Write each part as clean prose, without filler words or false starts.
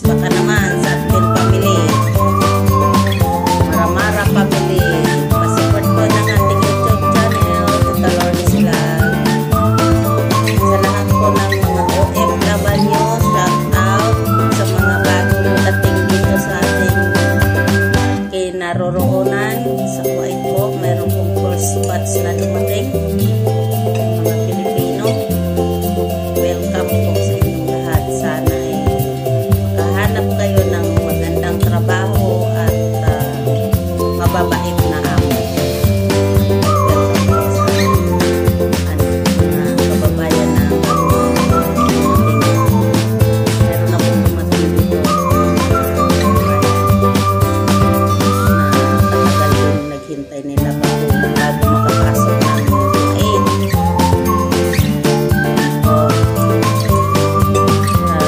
Baka naman sa ating family, Mara family, pa-support po ng ating YouTube channel, Tita Lourdes Vlog. Sa lahat po ng mga OFW, shout out sa mga bagong dating dito sa ating kinaroroonan sa Kuwait po. Meron pong first batch na dumating, mga Pilipino. Welcome po sa inyong lahat. Sana hanap kayo ng magandang trabaho at mababait na amo. Welcome po sa mga kababayan na meron na po dumating dito na katagal yung naghintay nila bago makapasok ng aid.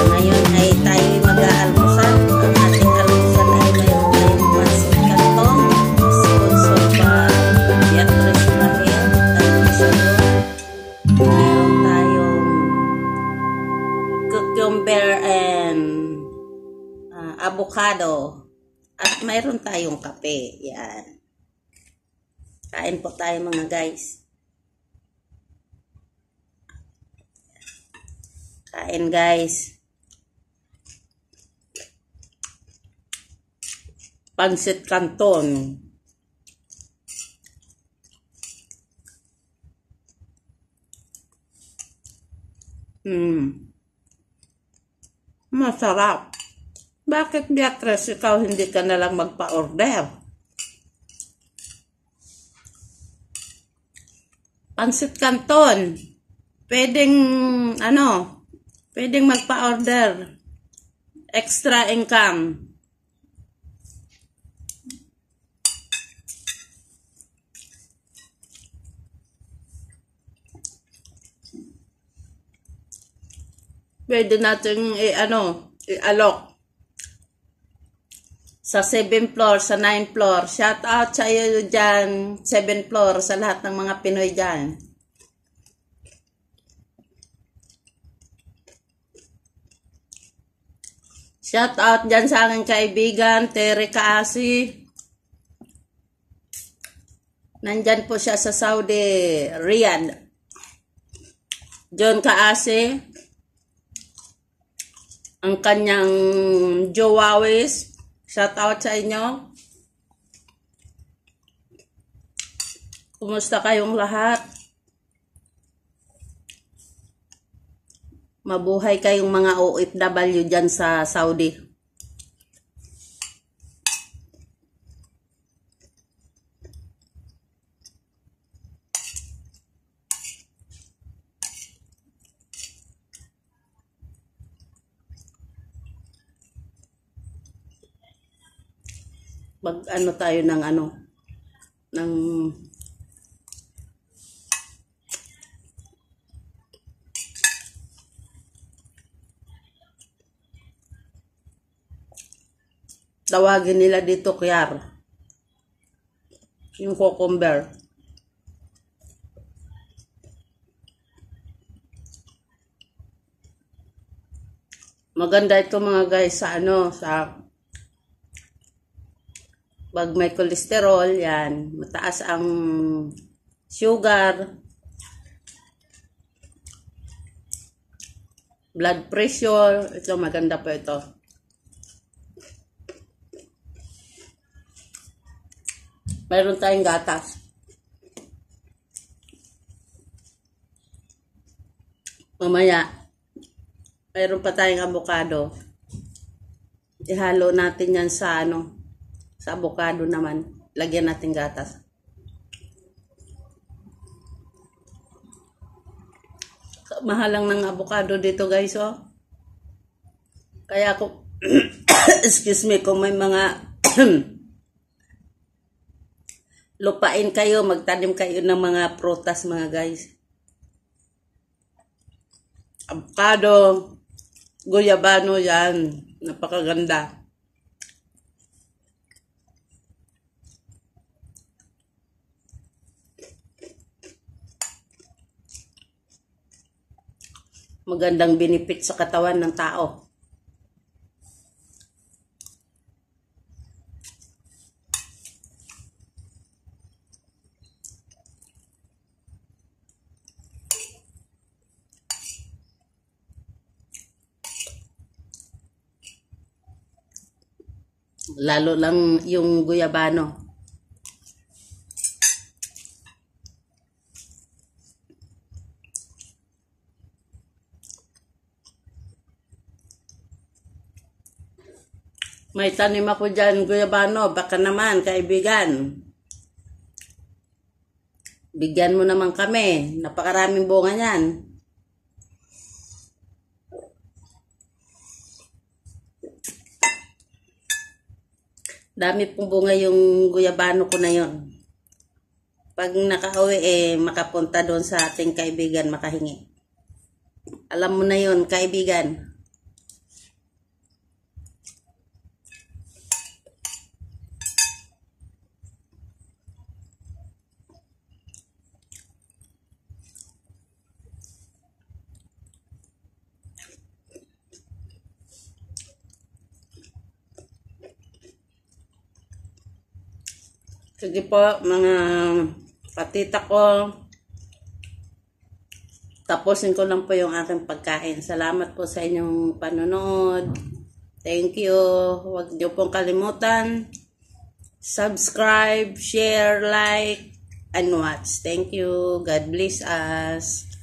Ngayon ay tayo mag-aalmusal. Ang ating almusal ay mayroon tayong pansit canton, sponsor by Beatrice Mahel at Michelle. Mayroon tayong cucumber and avocado at mayroon tayong kape. Yan. Kain po tayo mga guys. Kain guys. Pansit canton. Masarap. Bakit Beatrice, ikaw hindi ka na lang magpa-order? Pansit canton. Pwedeng pwedeng magpa-order. Extra income. Pwede natin i-alok sa 7th floor, sa 9th floor. Shout out sa iyo dyan, 7th floor, sa lahat ng mga Pinoy dyan. Shout out dyan sa aking kaibigan, Terry Kaasi. Nandyan po siya sa Saudi, Riyadh. John Kaasi. Ang kanyang jowawis. Shout out sa inyo. Kumusta kayong lahat? Mabuhay kayong mga OFW dyan sa Saudi. Mag-ano tayo ng tawagin nila dito kiyar. Yung cucumber. Maganda ito mga guys sa pag may kolesterol, yan, mataas ang sugar. blood pressure. Ito, maganda po ito. Mayroon tayong gatas. Mamaya, mayroon pa tayong avocado. Ihalo natin yan sa sa avocado naman. Lagyan natin gatas. Mahal lang ng avocado dito, guys, oh. Kaya ako, excuse me, kung may mga lupain kayo, magtanim kayo ng mga prutas, mga guys. Avocado, guyabano, yan. Napakaganda. Magandang benefit sa katawan ng tao. Lalo lang yung guyabano. May tanim ako dyan, guyabano. Baka naman, kaibigan. Bigyan mo naman kami. Napakaraming bunga niyan. Dami pong bunga yung guyabano ko na yon. Pag nakauwi, makapunta doon sa ating kaibigan, makahingi. Alam mo na yon, kaibigan. Sige po, mga patita ko. Tapusin ko lang po yung aking pagkain. Salamat po sa inyong panonood. Thank you. Huwag niyo pong kalimutan. Subscribe, share, like, and watch. Thank you. God bless us.